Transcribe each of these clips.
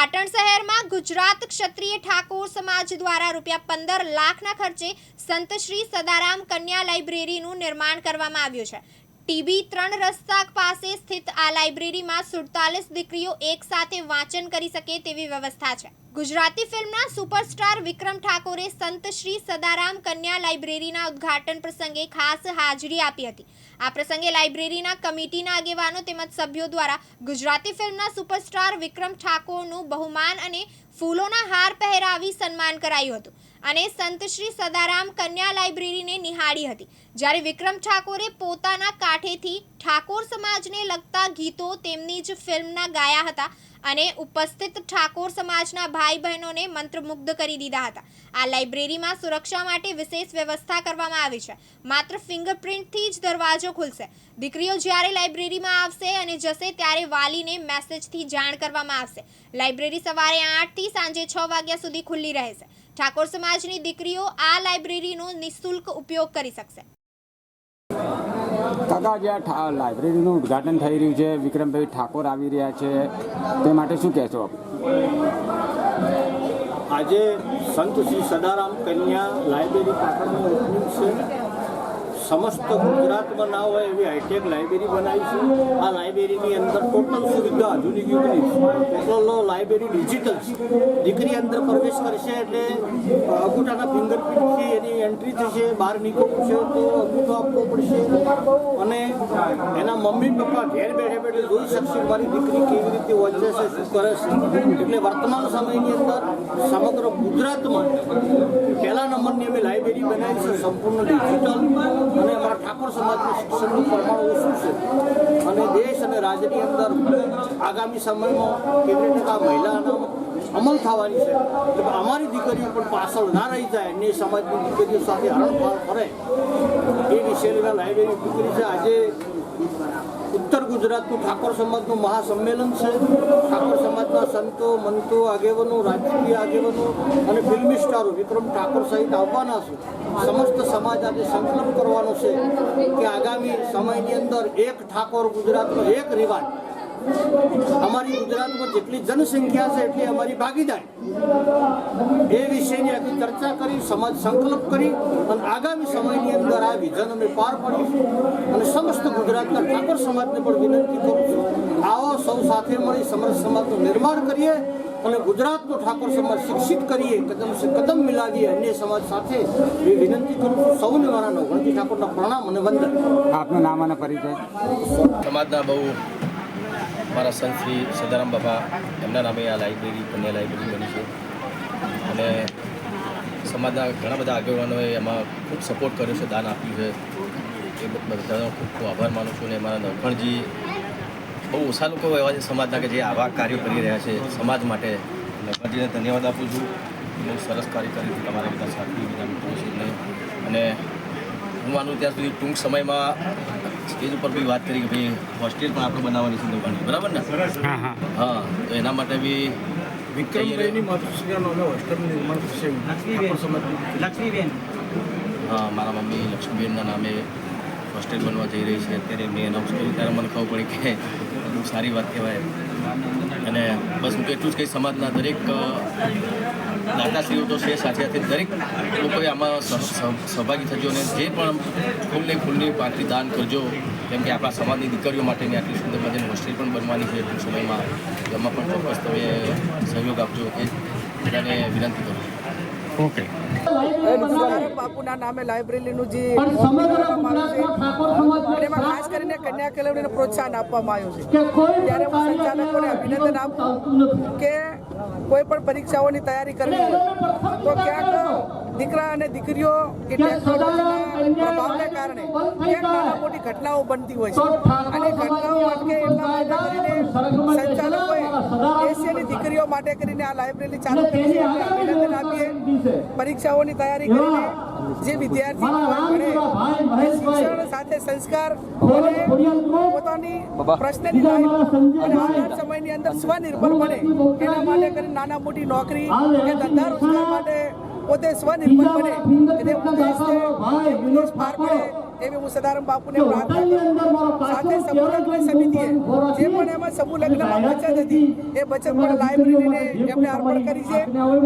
પાટણ શહેરમાં ગુજરાત ક્ષત્રિય ઠાકોર સમાજ દ્વારા ₹15 લાખના ખર્ચે સંત શ્રી સદારામ કન્યા લાઇબ્રેરીનું નિર્માણ કરવામાં આવ્યું છે। ટીબી 3 રસ્તા પાસે સ્થિત આ લાઇબ્રેરીમાં 47 દીકરીઓ એકસાથે વાંચન કરી શકે તેવી વ્યવસ્થા છે। ગુજરાતી ફિલ્મના સુપરસ્ટાર વિક્રમ ઠાકોરે સંત શ્રી સદારામ કન્યા લાઇબ્રેરીના ઉદ્ઘાટન પ્રસંગે ખાસ હાજરી આપી હતી। આ પ્રસંગે લાઇબ્રેરીના કમિટીના આગેવાનો તેમજ સભ્યો દ્વારા ગુજરાતી ફિલ્મના સુપરસ્ટાર વિક્રમ ઠાકોરનું બહુમાન અને ફૂલોના હાર પહેરાવી સન્માન કરાયું હતું અને સંત શ્રી સદારામ કન્યા લાઇબ્રેરીને નિહાળી હતી। જ્યારે વિક્રમ ઠાકોરે પોતાના કાંઠેથી ઠાકોર સમાજને લગતા ગીતો તેમની જ ફિલ્મના ગાયા હતા અને ઉપસ્થિત ઠાકોર સમાજના ભાઈ બહેનોને મંત્રમુગ્ધ કરી દીધા હતા। આ લાઇબ્રેરીમાં સુરક્ષા માટે વિશેષ વ્યવસ્થા કરવામાં આવી છે। માત્ર ફિંગરપ્રિન્ટથી જ દરવાજો ખુલશે। દીકરીઓ જ્યારે લાઇબ્રેરીમાં આવશે અને જશે ત્યારે વાલીને મેસેજથી જાણ કરવામાં આવશે। લાઇબ્રેરી સવારે 8 થી સાંજે 6 વાગ્યા સુધી ખુલ્લી રહેશે। ઠાકોર સમાજની દીકરીઓ આ લાઇબ્રેરીનો નિઃશુલ્ક ઉપયોગ કરી શકશે। કાકા, જે લાઇબ્રેરીનું ઉદ્ઘાટન થઈ રહ્યું છે, વિક્રમભાઈ ઠાકોર આવી રહ્યા છે, તે માટે શું કહેશો? આજે સંત શ્રી સદારામ કન્યા લાઇબ્રેરી પાટણનું ઓપનિંગ છે। સમસ્ત ગુજરાતમાં ના હોય એવી હાઈટેક લાઇબ્રેરી બનાવી છે। આ લાઇબ્રેરીની અંદર ટોટલ સુવિધા આધુનિક યુગની છે। ટોટલ લાઇબ્રેરી ડિજિટલ છે। દીકરી અંદર પ્રવેશ કરશે એટલે અંગૂઠાના ફિંગરપ્રિન્ટથી એની એન્ટ્રી થશે। બહાર નીકળવું છે તો અંગૂઠો આપવો પડશે અને એના મમ્મી પપ્પા ઘેર બેઠે બેઠે જોઈ શકશે મારી દીકરી કેવી રીતે વાંચે છે, શું કરે છે। એટલે વર્તમાન સમયની અંદર સમગ્ર ગુજરાતમાં પહેલા નંબરની અમે લાઇબ્રેરી બનાવી છે, સંપૂર્ણ ડિજિટલ। અને અમારા ઠાકોર સમાજનું શિક્ષણનું પ્રમાણ ઓછું છે અને દેશ અને રાજ્યની અંદર આગામી સમયમાં કેવી રીતે આ મહિલાનો અમલ થવાની છે તો અમારી દીકરીઓ પણ પાછળ ના રહી જાય, અન્ય સમાજની દીકરીઓ સાથે હરણફાળ ફરે એ વિશેની લાઇબ્રેરી દીકરી છે। આજે ઉત્તર ગુજરાતનું ઠાકોર સમાજનું મહાસંમેલન છે। ઠાકોર સમાજના સંતો, મંતો, આગેવાનો, રાજકીય આગેવાનો અને ફિલ્મી સ્ટારો વિક્રમ ઠાકોર સહિત આવવાના છે। સમસ્ત સમાજ આજે સંકલ્પ કરવાનો છે કે આગામી સમયની અંદર એક ઠાકોર ગુજરાતનો એક રિવાજ। અમારી ગુજરાતમાં જેટલી જનસંખ્યા છે એટલી અમારી ભાગીદારી, એ વિષયની આખી ચર્ચા કરી, સમાજ સંકલ્પ કરી અને આગામી સમયની અંદર આ વિઝન અમે પાર પાડીશું અને સમસ્ત ગુજરાતના ઠાકોર સમાજને પણ વિનંતી કરું છું, આવો સૌ સાથે મળી સમરસ સમાજનું નિર્માણ કરીએ અને ગુજરાતનો ઠાકોર સમાજ શિક્ષિત કરીએ, કદમ સે કદમ મિલાવીએ અન્ય સમાજ સાથે એ વિનંતી કરું છું। સૌને મારા નવગણતી ઠાકોરના પ્રણામ અને વંદન। આપનું નામ અને પરિચય? સમાજના બહુ મારા સંત શ્રી સદારામ બાપા એમના નામે આ લાઇબ્રેરી કન્યા લાઇબ્રેરી બની છે અને સમાજના ઘણા બધા આગેવાનોએ એમાં ખૂબ સપોર્ટ કર્યો છે, દાન આપ્યું છે, એ બધાનો ખૂબ ખૂબ આભાર માનું છું। અને મારા નરખણજી બહુ ઓછા લોકો એવા છે સમાજના કે જે આવા કાર્યો કરી રહ્યા છે સમાજ માટે। નરખણજીને ધન્યવાદ આપું છું, બહુ સરસ કાર્ય કર્યું છે તમારા બધા સાથી બીજા મિત્રો છે અને હું માનું ત્યાં સુધી ટૂંક સમયમાં સ્ટેજ ઉપર બી વાત કરી કે ભાઈ હોસ્ટેલ પણ આપણે બનાવવાની છે લોકોની, બરાબર ને? હા, તો એના માટે બી વિક્રમભાઈની માતૃશ્રીના નામે હોસ્ટેલનું નિર્માણ થશે ઠાકોર સમાજની। હા, મારા મમ્મી લક્ષ્મીબેનના નામે હોસ્ટેલ બનવા જઈ રહી છે। અત્યારે એમને એનાઉન્સ કર્યું ત્યારે મને ખબર પડી કે બહુ સારી વાત કહેવાય અને બસ હું તો એટલું જ કહીશ, સમાજના દરેક દાતાશ્રીઓ તો છે, સાથે સાથે દરેક લોકોએ આમાં સહભાગી થજો અને જે પણ ફૂલની પાંખરી દાન કરજો, કેમ કે આપણા સમાજની દીકરીઓ માટેની આટલી સુંદર મજાની હોસ્ટેલ પણ બનવાની છે ટૂંક સમયમાં, એમાં પણ ચોક્કસ તમે સહયોગ આપજો એ બધાને વિનંતી કરું છું। ઓકે, બાપુના નામે લાઇબ્રેરીનું જે એમાં ખાસ કરીને કન્યા કેળવણીને પ્રોત્સાહન આપવામાં આવ્યું છે। ત્યારે હું સંચાલકોને અભિનંદન આપું કે કોઈ પણ પરીક્ષાઓની તૈયારી કરવી હોય તો ક્યાંક દીકરા અને દીકરીઓ એ ટેકનોલોજીના પ્રભાવને કારણે ક્યાંક નાના મોટી ઘટનાઓ બનતી હોય છે અને ઘટનાઓ અટકે એટલા માટે કરીને સંચાલકોએ એશિયાની દીકરીઓ માટે કરીને આ લાઇબ્રેરી ચાલુ કરી છે, એમને અભિનંદન આપીએ। પરીક્ષાઓની તૈયારી કરીને જે વિદ્યાર્થી ભણે શિક્ષણ સાથે સંસ્કાર અને પોતાની પ્રશ્નની લાઈફ અને આવનાર સમયની અંદર સ્વનિર્ભર બને એના માટે કરીને નાના મોટી નોકરી કે ધંધા રોજગાર માટે પોતે સ્વનિર્ભર બને, તે ઉદ્દેશ પાર પડે એવી હું સદારામ બાપુને પ્રાર્થના કરું. સાથે સમૂહ લગ્ન સમિતિએ જે પણ એમાં સમૂહ લગ્નમાં બચત હતી એ બચત પણ લાઇબ્રેરીને એમને અર્પણ કરી છે.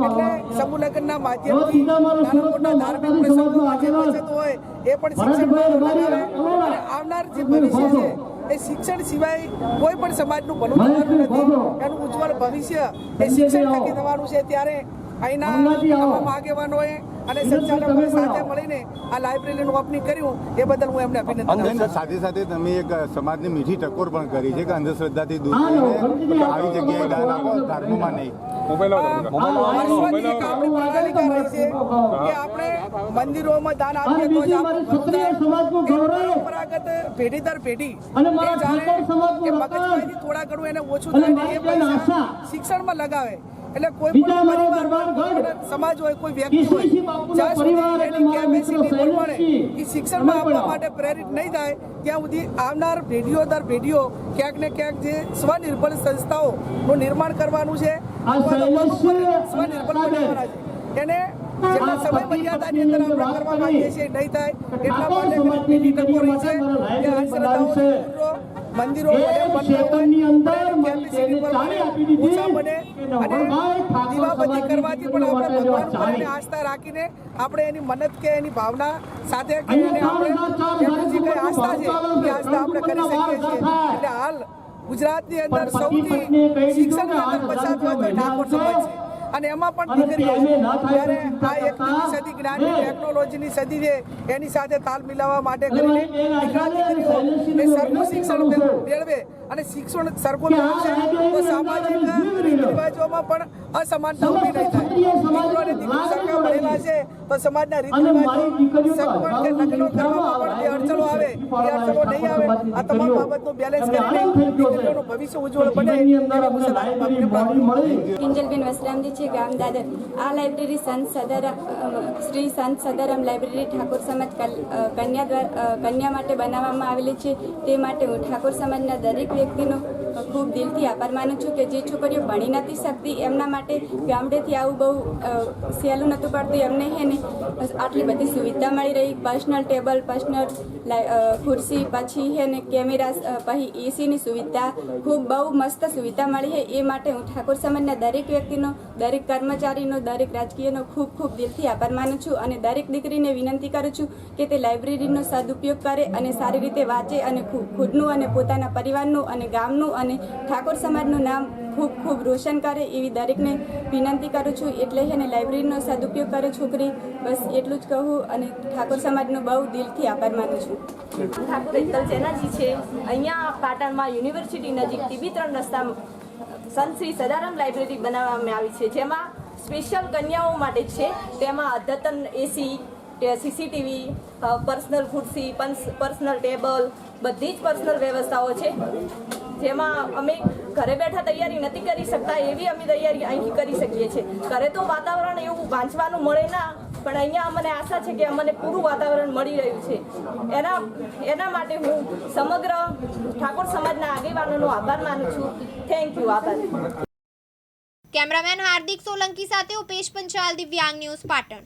એટલે સમૂહ લગ્નના માધ્યમથી નાના મોટા ધાર્મિક પ્રસંગોમાં જે બચત હોય એ પણ શિક્ષણમાં લગાવે અને આવનાર જે ભવિષ્ય છે એ શિક્ષણ સિવાય કોઈ પણ સમાજનું ભલું થવાનું નથી. એનું ઉજ્જવળ ભવિષ્ય એ શિક્ષણ થકી થવાનું છે. ત્યારે અહીંના તમામ આગેવાનોએ અને સંચાલકોએ સાથે મળીને આ લાઇબ્રેરીનું ઓપનિંગ કર્યું એ બદલ હું એમને અભિનંદન આપું છું. સાથે સાથે તમે એક સમાજની મીઠી ટકોર પણ કરી છે કે અંધશ્રદ્ધાથી દૂર થઈને આવી જગ્યાએ દાન આપો, ધર્મમાં નહીં. વર્ષોથી એક આપણી પ્રણાલિકા રહી છે કે આપણે મંદિરોમાં દાન આપીએ તો જ આપણું પરંપરાગત પેઢી દર પેઢી એ જાણે કે મગજમાંથી થોડા ઘણું એને ઓછું થાય ને એ પૈસા શિક્ષણમાં લગાવે. એટલે કોઈ પણ પરિવાર સમાજ હોય, કોઈ વ્યક્તિ હોય, જ્યાં સુધી એની કેપેસિટી પ્રમાણે એ શિક્ષણમાં આપવા માટે પ્રેરિત નહીં થાય ત્યાં સુધી આવનાર પેઢીઓ દર પેઢીઓ ક્યાંક ને ક્યાંક જે સ્વનિર્ભર સંસ્થાઓનું નિર્માણ કરવાનું છે, સ્વનિર્ભર બનાવવાના છે. એને જેટલા સમય મર્યાદાની અંદર આપણે કરવા માંગીએ છીએ નહીં થાય એટલા માટે પેઢી ટકો રહી છે કે અંધશ્રદ્ધાઓ મંદિરો ઓછા બને અને દીવાબત્તી કરવાથી પણ આપણે ભગવાન પર એની આસ્થા રાખીને આપણે એની મન્નત કે એની ભાવના સાથે કરીને આપણે એમની જે કઈ આસ્થા છે એ આસ્થા આપણે કરી શકીએ છીએ. એટલે હાલ ગુજરાતની અંદર સૌથી શિક્ષણની અંદર પછાત હોય તો ઠાકોર સમાજ છે અને એમાં પણ દીકરીઓ જ્યારે આ 21મી સદી જ્ઞાનની ટેકનોલોજીની સદી છે એની સાથે તાલ મિલાવવા માટે કરીને દીકરા દીકરીઓ એ સરખું શિક્ષણ મેળવે અને શિક્ષણ સરખું મેળવશે તો સામાજિક રીત રિવાજોમાં પણ અસમાનતા ઊભી નહીં થાય. દીકરો અને દીકરી સરખા ભણેલા છે તો સમાજના રીત રિવાજો સગવડ કે લગ્નો કરવામાં પણ જે અડચણો આવે એ અડચણો નહીં આવે. આ તમામ બાબતનું બેલેન્સ કરીને દીકરીઓનું ભવિષ્ય ઉજ્જવળ બને એવી હું સદારામ બાપુને પ્રાર્થના કરું છું. કિંજલબેન વસરામજી છે, ગામ દાદર. આ લાઇબ્રેરી શ્રી સંત સદારામ લાઇબ્રેરી ઠાકોર સમાજ કન્યા માટે બનાવવામાં આવેલી છે. તે માટે હું ઠાકોર સમાજના દરેક વ્યક્તિનો ખૂબ દિલથી આભાર માનું છું કે જે છોકરીઓ ભણી નથી શકતી એમના માટે ગામડેથી આવું બહુ સહેલું નહોતું પડતું. એમને હે ને આટલી બધી સુવિધા મળી રહી. પર્સનલ ટેબલ, પર્સનલ ખુરશી, પછી હે ને કેમેરા, પછી એસીની સુવિધા, ખૂબ બહુ મસ્ત સુવિધા મળી છે. એ માટે હું ઠાકોર સમાજના દરેક વ્યક્તિનો, દરેક કર્મચારીનો, દરેક રાજકીયનો ખૂબ ખૂબ દિલથી આભાર માનું છું અને દરેક દીકરીને વિનંતી કરું છું કે તે લાઇબ્રેરીનો સદુપયોગ કરે અને સારી રીતે વાંચે અને ખુદનું અને પોતાના પરિવારનું અને ગામનું અને ઠાકોર સમાજનું નામ ખૂબ ખૂબ રોશન કરે એવી દરેકને વિનંતી કરું છું. એટલે એને લાઇબ્રેરીનો સદુપયોગ કરે છોકરી. બસ એટલું જ કહું અને ઠાકોર સમાજનો બહુ દિલથી આભાર માનું છું. ઠાકોર હેતલ જેનાજી છે. અહીંયા પાટણમાં યુનિવર્સિટી નજીક TB 3 રસ્તામાં સંત શ્રી સદારામ લાઇબ્રેરી બનાવવામાં આવી છે, જેમાં સ્પેશિયલ કન્યાઓ માટે છે. તેમાં અદ્યતન AC, CCTV, પર્સનલ ખુરશી, પર્સનલ ટેબલ, બધી જ પર્સનલ વ્યવસ્થાઓ છે. જેમાં અમે ઘરે બેઠા તૈયારી નથી કરી શકતા એવી અમે તૈયારી અહીંથી કરી શકીએ છીએ. ઘરે તો વાતાવરણ એવું વાંચવાનું મળે ના, પણ અહીંયા અમને આશા છે કે અમને પૂરું વાતાવરણ મળી રહ્યું છે. એના માટે હું સમગ્ર ઠાકોર સમાજના આગેવાનોનો આભાર માનું છું. Thank you. આભાર. કેમેરામેન હાર્દિક સોલંકી સાથે ઉપેશ પંચાલ, દિવ્યાંગ ન્યૂઝ, પાટણ.